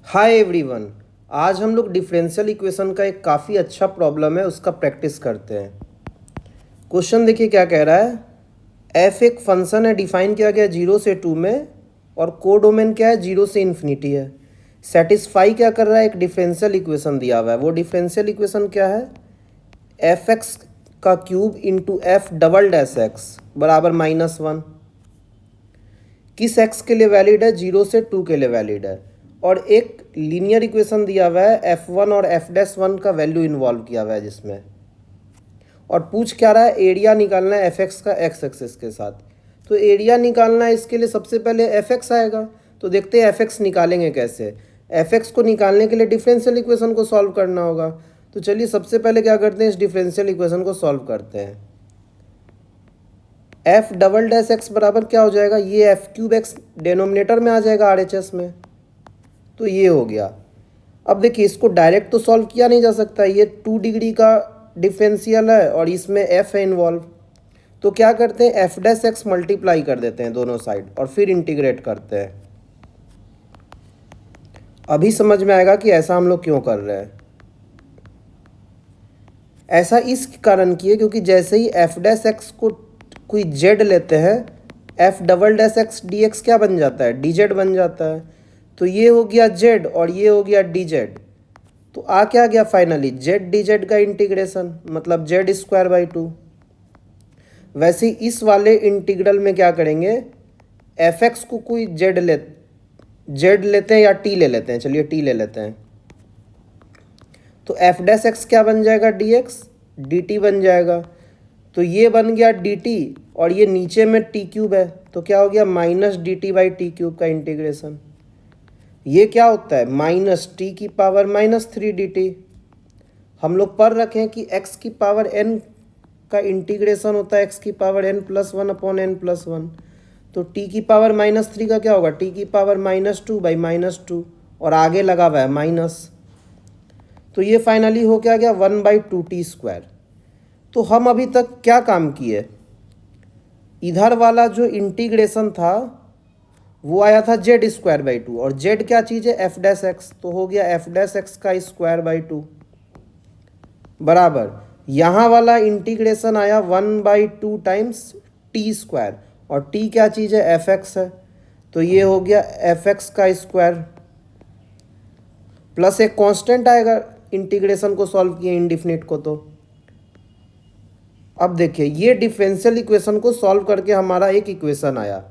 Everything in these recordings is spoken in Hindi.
Hi everyone. आज हम लोग डिफरेंशियल इक्वेशन का एक काफ़ी अच्छा प्रॉब्लम है, उसका प्रैक्टिस करते हैं। क्वेश्चन देखिए क्या कह रहा है। एफ एक फंक्शन है, डिफाइन किया गया 0 से 2 में, और कोडोमेन क्या है, 0 से ∞ है। सेटिस्फाई क्या कर रहा है, एक डिफरेंशियल इक्वेशन दिया हुआ है। वो डिफरेंशियल इक्वेशन क्या है, एफ एक्स का cube into F double dash x बराबर -1। किस एक्स के लिए वैलिड है, 0 से 2 के लिए वैलिड है। और एक लीनियर इक्वेशन दिया हुआ है, f1 और f'1 का वैल्यू इन्वॉल्व किया हुआ है जिसमें, और पूछ क्या रहा है, एरिया निकालना है fx का x एक्सिस के साथ। तो एरिया निकालना है, इसके लिए सबसे पहले fx आएगा। तो देखते हैं fx निकालेंगे कैसे। fx को निकालने के लिए डिफरेंशियल इक्वेशन को सॉल्व करना होगा। तो चलिए सबसे पहले क्या करते हैं, इस डिफरेंशियल इक्वेशन को सॉल्व करते हैं। एफ डबल डैश एक्स बराबर क्या हो जाएगा, ये एफ क्यूब एक्स डेनोमिनेटर में आ जाएगा RHS में। तो ये हो गया। अब देखिए इसको डायरेक्ट तो सॉल्व किया नहीं जा सकता, ये 2 डिग्री का डिफरेंशियल है और इसमें एफ है इन्वॉल्व। तो क्या करते हैं, एफ डैश एक्स मल्टीप्लाई कर देते हैं दोनों साइड और फिर इंटीग्रेट करते हैं। अभी समझ में आएगा कि ऐसा हम लोग क्यों कर रहे हैं। ऐसा इस कारण किए क्योंकि जैसे ही एफ डैश एक्स को कोई जेड लेते हैं, F double dash x D x क्या बन जाता है, डी जेड बन जाता है। तो ये हो गया जेड और ये हो गया डी जेड। तो आ क्या गया फाइनली, जेड डी जेड का इंटीग्रेशन, मतलब z²/2। वैसे इस वाले इंटीग्रल में क्या करेंगे, एफ एक्स को कोई जेड लेते हैं या टी ले लेते हैं। चलिए टी ले लेते हैं। तो एफ डैश एक्स क्या बन जाएगा, डी एक्स डी टी बन जाएगा। तो ये बन गया डी टी और ये नीचे में टी क्यूब है, तो क्या हो गया -dt/t³ का इंटीग्रेशन। ये क्या होता है, -t⁻³ हम लोग पढ़ रखे हैं कि x⁻n का इंटीग्रेशन होता है x⁻n+1/n+1। तो t⁻³ का क्या होगा, t⁻²/-2 और आगे लगा हुआ है माइनस। तो ये फाइनली हो क्या गया 1/2t²। तो हम अभी तक क्या काम किए, इधर वाला जो इंटीग्रेशन था वो आया था z²/2, और z क्या चीज़ है, एफ डैश एक्स। तो हो गया एफ डैश एक्स का स्क्वायर/2 बराबर, यहाँ वाला इंटीग्रेशन आया 1/2 टाइम्स t², और t क्या चीज़ है, एफ एक्स है। तो ये हो गया एफ एक्स का स्क्वायर प्लस एक कांस्टेंट आएगा इंटीग्रेशन को सॉल्व किए इंडिफिनिट को। तो अब देखिए ये डिफरेंशियल इक्वेशन को सॉल्व करके हमारा एक इक्वेशन आया।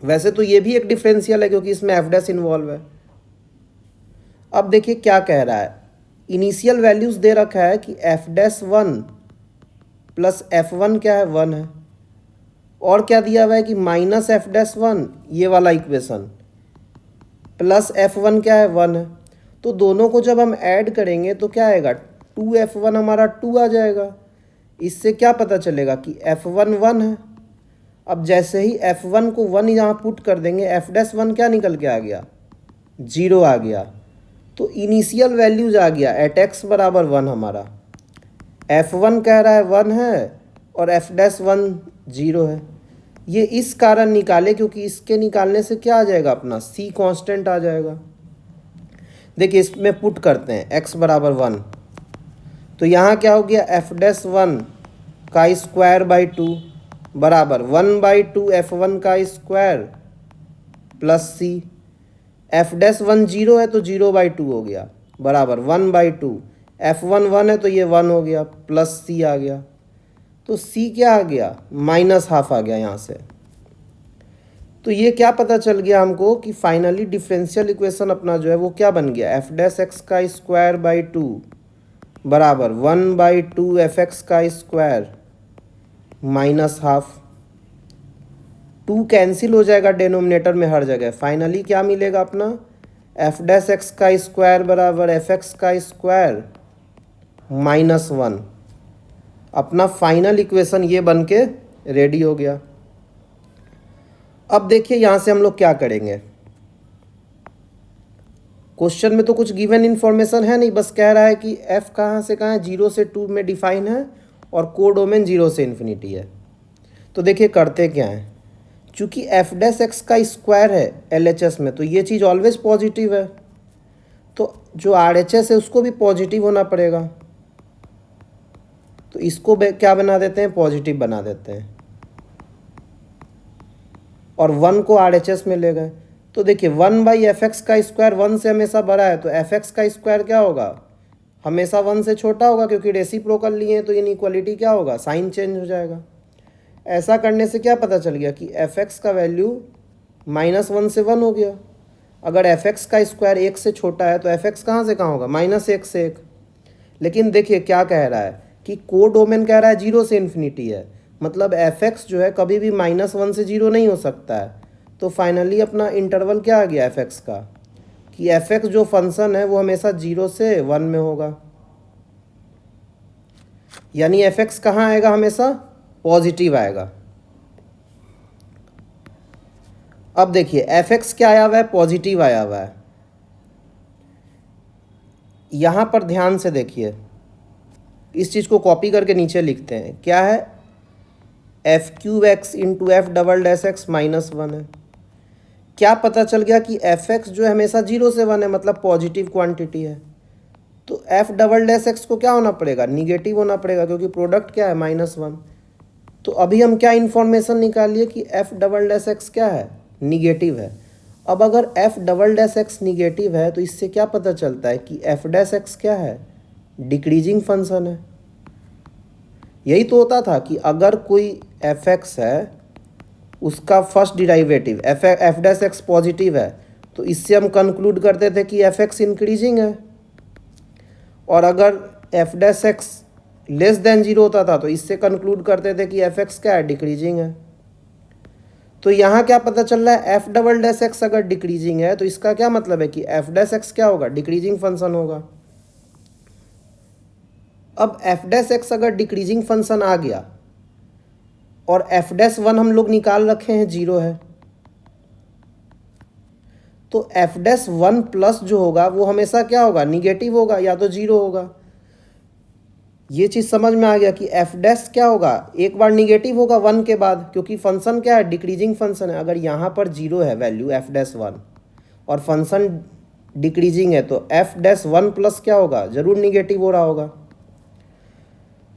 वैसे तो ये भी एक डिफरेंशियल है क्योंकि इसमें एफ डैश इन्वॉल्व है। अब देखिए क्या कह रहा है, इनिशियल वैल्यूज दे रखा है कि f'1 प्लस f1 क्या है, 1 है। और क्या दिया हुआ है कि -f'1 ये वाला इक्वेशन प्लस f1 क्या है, 1 है। तो दोनों को जब हम ऐड करेंगे तो क्या आएगा, 2f1 हमारा 2 आ जाएगा। इससे क्या पता चलेगा कि f1 1 है। अब जैसे ही f1 को 1 यहाँ पुट कर देंगे, f'1 क्या निकल के आ गया, 0 आ गया। तो इनिशियल वैल्यूज आ गया एट x बराबर 1 हमारा। f1 कह रहा है 1 है और f'1 0 है। ये इस कारण निकाले क्योंकि इसके निकालने से क्या आ जाएगा, अपना c कांस्टेंट आ जाएगा। देखिए इसमें पुट करते हैं x बराबर 1, तो यहाँ क्या हो गया, f'1 का स्क्वायर/2 बराबर 1/2 f1 का स्क्वायर प्लस c। f'1 0 है तो 0/2 हो गया बराबर 1/2। f1 1 है तो ये 1 हो गया प्लस c आ गया। तो c क्या आ गया, -½ आ गया यहाँ से। तो ये क्या पता चल गया हमको कि फाइनली डिफरेंशियल इक्वेशन अपना जो है वो क्या बन गया, f'(x) का स्क्वायर/2 बराबर 1/2 f(x) का स्क्वायर -½ 2 कैंसिल हो जाएगा डेनोमिनेटर में हर जगह। फाइनली क्या मिलेगा अपना, f'(x) का स्क्वायर बराबर f(x) का स्क्वायर -1। अपना फाइनल इक्वेशन ये बन के रेडी हो गया। अब देखिए यहाँ से हम लोग क्या करेंगे, क्वेश्चन में तो कुछ गिवन इन्फॉर्मेशन है नहीं, बस कह रहा है कि f कहाँ से कहाँ है, 0 से 2 में डिफाइन है और कोडोमेन 0 से ∞ है। तो देखिए करते क्या है, चूँकि f'(x) का स्क्वायर है LHS में तो ये चीज़ ऑलवेज पॉजिटिव है। तो जो RHS है उसको भी पॉजिटिव होना पड़ेगा, तो इसको क्या बना देते हैं, पॉजिटिव बना देते हैं, और 1 को RHS में ले गए। तो देखिए 1/fx का स्क्वायर 1 से हमेशा बड़ा है, तो fx का स्क्वायर क्या होगा, हमेशा 1 से छोटा होगा, क्योंकि रेसिप्रोकल लिए हैं तो इनइक्वालिटी क्या होगा, साइन चेंज हो जाएगा। ऐसा करने से क्या पता चल गया कि fx का वैल्यू -1 से 1 हो गया। अगर fx का स्क्वायर 1 से छोटा है तो fx कहाँ से कहाँ होगा, -1 से 1। लेकिन देखिए क्या कह रहा है कि कोडोमेन कह रहा है 0 से इन्फिनिटी है, मतलब fx जो है कभी भी -1 से 0 नहीं हो सकता है। तो फाइनली अपना इंटरवल क्या आ गया fx का, कि fx जो फंक्शन है वो हमेशा 0 से 1 में होगा, यानी fx कहाँ आएगा, हमेशा पॉजिटिव आएगा। अब देखिए fx क्या आया हुआ है, पॉजिटिव आया हुआ है। यहाँ पर ध्यान से देखिए, इस चीज़ को कॉपी करके नीचे लिखते हैं, क्या है, f³ इंटू f′x -1 है। क्या पता चल गया कि fx जो है हमेशा 0 से 1 है, मतलब पॉजिटिव क्वांटिटी है। तो f′x को क्या होना पड़ेगा, निगेटिव होना पड़ेगा, क्योंकि प्रोडक्ट क्या है, -1। तो अभी हम क्या इन्फॉर्मेशन निकालिए कि f′x क्या है, निगेटिव है। अब अगर f′x निगेटिव है तो इससे क्या पता चलता है कि f′ क्या है, डिक्रीजिंग फंक्शन है। यही तो होता था कि अगर कोई fx है, उसका फर्स्ट डिराइवेटिव f′ पॉजिटिव है, तो इससे हम कंक्लूड करते थे कि fx इंक्रीजिंग है। और अगर f′ लेस देन 0 होता था तो इससे कंक्लूड करते थे कि fx क्या है, डिक्रीजिंग है। तो यहाँ क्या पता चल रहा है, f′x अगर डिक्रीजिंग है तो इसका क्या मतलब है कि f′ क्या होगा, डिक्रीजिंग फंक्शन होगा। अब f′ अगर डिक्रीजिंग फंक्शन आ गया और f′1 हम लोग निकाल रखे हैं 0 है, तो f′1 प्लस जो होगा वो हमेशा क्या होगा, निगेटिव होगा, या तो 0 होगा। ये चीज़ समझ में आ गया कि f′ क्या होगा, एक बार निगेटिव होगा 1 के बाद, क्योंकि फंक्शन क्या है, डिक्रीजिंग फंक्शन है। अगर यहाँ पर 0 है वैल्यू f′1 और फंक्शन डिक्रीजिंग है तो f′1 प्लस क्या होगा, ज़रूर निगेटिव हो रहा होगा।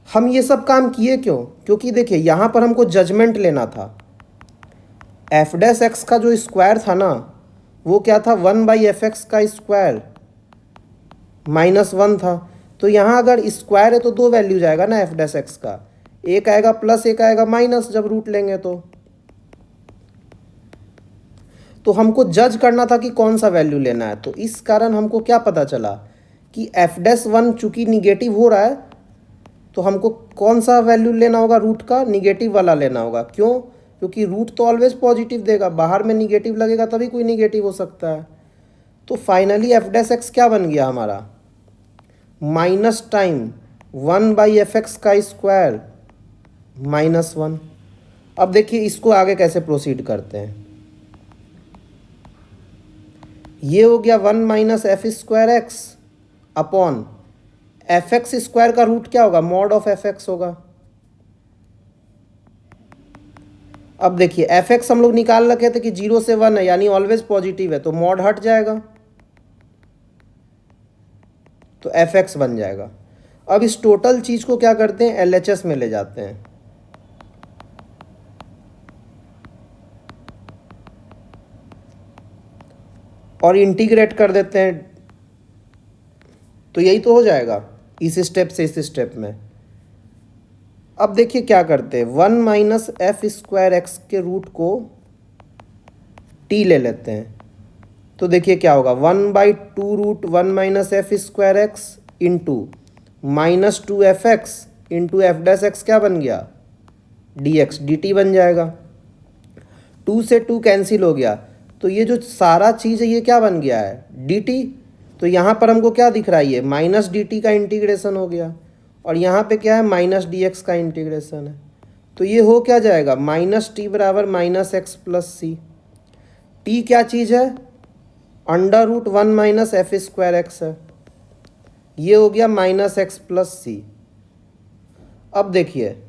हम ये सब काम किए क्यों, क्योंकि देखिए यहाँ पर हमको जजमेंट लेना था। f′ का जो स्क्वायर था ना, वो क्या था, 1/fx का स्क्वायर -1 था। तो यहाँ अगर स्क्वायर है तो 2 वैल्यू जाएगा ना f′ का, एक आएगा प्लस, एक आएगा माइनस, जब रूट लेंगे तो हमको जज करना था कि कौन सा वैल्यू लेना है। तो इस कारण हमको क्या पता चला कि f′1 चूँकि निगेटिव हो रहा है तो हमको कौन सा वैल्यू लेना होगा, रूट का निगेटिव वाला लेना होगा। क्यों, क्योंकि रूट तो ऑलवेज पॉजिटिव देगा, बाहर में निगेटिव लगेगा तभी कोई निगेटिव हो सकता है। तो फाइनली f′ क्या बन गया हमारा, माइनस टाइम 1/fx का स्क्वायर -1। अब देखिए इसको आगे कैसे प्रोसीड करते हैं। ये हो गया 1 - f² अपॉन fx स्क्वायर का रूट क्या होगा, मॉड ऑफ fx होगा। अब देखिए fx हम लोग निकाल रखे थे कि 0 से 1 है, यानी ऑलवेज पॉजिटिव है, तो मॉड हट जाएगा तो fx बन जाएगा। अब इस टोटल चीज़ को क्या करते हैं, LHS में ले जाते हैं। और इंटीग्रेट कर देते हैं, तो यही तो हो जाएगा इस स्टेप से इस स्टेप में। अब देखिए क्या करते हैं, 1 - f² के रूट को t ले लेते हैं। तो देखिए क्या होगा, 1/2 root 1 - f² into -2fx into f′ क्या बन गया, dx dt बन जाएगा। 2 से 2 कैंसिल हो गया, तो ये जो सारा चीज़ है ये क्या बन गया है, dt। तो यहाँ पर हमको क्या दिख रहा है, ये -dt का इंटीग्रेशन हो गया, और यहाँ पे क्या है, -dx का इंटीग्रेशन है। तो ये हो क्या जाएगा, -t बराबर -x + c। t क्या चीज़ है, √1 - f² है। ये हो गया -x + c। अब देखिए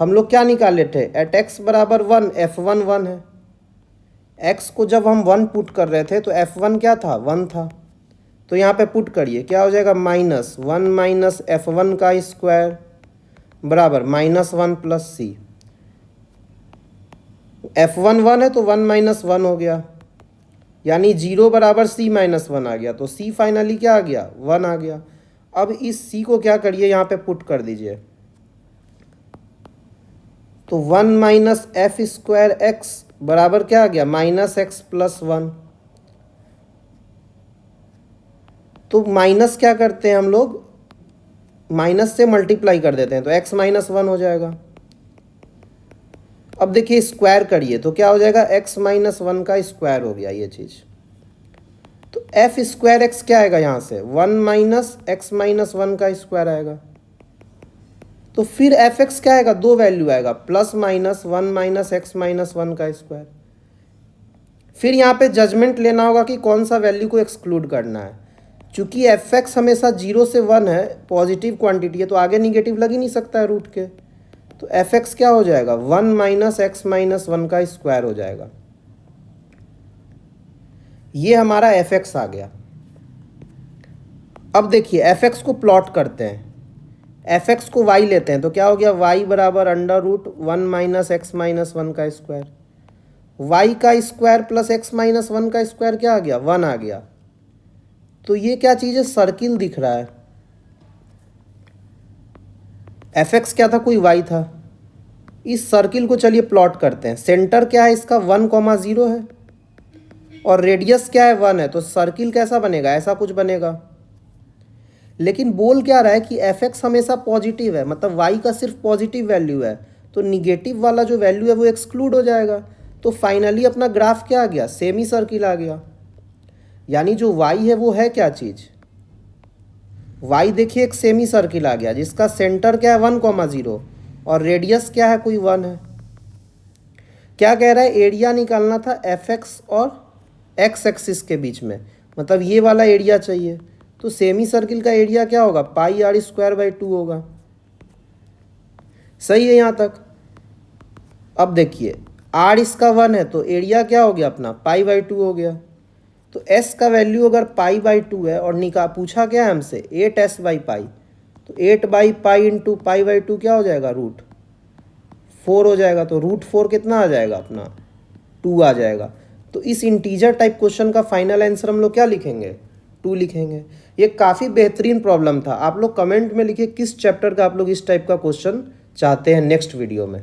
हम लोग क्या निकाले थे, एट x बराबर 1 f1 1 है। x को जब हम 1 पुट कर रहे थे तो f1 क्या था, 1 था। तो यहाँ पे पुट करिए, क्या हो जाएगा, -1 माइनस F1 का स्क्वायर बराबर -1 प्लस सी। F1 1 है तो 1 माइनस 1 हो गया, यानी 0 बराबर C माइनस 1 आ गया। तो C फाइनली क्या आ गया, 1 आ गया। अब इस C को क्या करिए, यहाँ पे पुट कर दीजिए। तो 1 माइनस एफ स्क्वायर एक्स बराबर क्या आ गया, -x प्लस 1। तो माइनस क्या करते हैं हम लोग, माइनस से मल्टीप्लाई कर देते हैं, तो x माइनस 1 हो जाएगा। अब देखिए स्क्वायर करिए तो क्या हो जाएगा, x माइनस 1 का स्क्वायर हो गया ये चीज़। तो एफ स्क्वायर एक्स क्या आएगा यहाँ से, 1 माइनस एक्स माइनस 1 का स्क्वायर आएगा। तो फिर एफ एक्स क्या आएगा, दो वैल्यू आएगा, +-1 माइनस एक्स माइनस 1 का स्क्वायर। फिर यहाँ पे जजमेंट लेना होगा कि कौन सा वैल्यू को एक्सक्लूड करना है। चूंकि एफ एक्स हमेशा 0 से 1 है, पॉजिटिव क्वांटिटी है, तो आगे निगेटिव लग ही नहीं सकता है रूट के। तो एफ एक्स क्या हो जाएगा, 1 माइनस एक्स माइनस 1 का स्क्वायर हो जाएगा। ये हमारा एफ एक्स आ गया। अब देखिए एफ एक्स को प्लॉट करते हैं, एफ एक्स को वाई लेते हैं, तो क्या हो गया, वाई बराबर √1 माइनस एक्स माइनस 1 का स्क्वायर। वाई का स्क्वायर प्लस एक्स माइनस 1 का स्क्वायर क्या आ गया, 1 आ गया। तो ये क्या चीज़ है, सर्किल दिख रहा है। एफ एक्स क्या था, कोई वाई था। इस सर्किल को चलिए प्लॉट करते हैं। सेंटर क्या है इसका, 1,0 है और रेडियस क्या है, 1 है। तो सर्किल कैसा बनेगा, ऐसा कुछ बनेगा। लेकिन बोल क्या रहा है कि एफ एक्स हमेशा पॉजिटिव है, मतलब वाई का सिर्फ पॉजिटिव वैल्यू है, तो निगेटिव वाला जो वैल्यू है वो एक्सक्लूड हो जाएगा। तो फाइनली अपना ग्राफ क्या आ गया, सेमी सर्किल आ गया। यानी जो वाई है वो है क्या चीज़, वाई देखिए एक सेमी सर्किल आ गया जिसका सेंटर क्या है, 1,0 और रेडियस क्या है, कोई 1 है। क्या कह रहा है, एरिया निकालना था एफ एक्स और एक्स एक्सिस के बीच में, मतलब ये वाला एरिया चाहिए। तो सेमी सर्किल का एरिया क्या होगा, πr² 2 होगा। सही है यहाँ तक। अब देखिए r इसका 1 है तो एरिया क्या हो गया अपना, π/2 हो गया। तो s का वैल्यू अगर π/2 है और पूछा क्या है हमसे, 8s/π, तो 8/π इंटू π/2 क्या हो जाएगा, √4 हो जाएगा। तो √4 कितना आ जाएगा अपना, 2 आ जाएगा। तो इस इंटीजर टाइप क्वेश्चन का फाइनल आंसर हम लोग क्या लिखेंगे, 2 लिखेंगे। ये काफ़ी बेहतरीन प्रॉब्लम था। आप लोग कमेंट में लिखिए किस चैप्टर का आप लोग इस टाइप का क्वेश्चन चाहते हैं नेक्स्ट वीडियो में।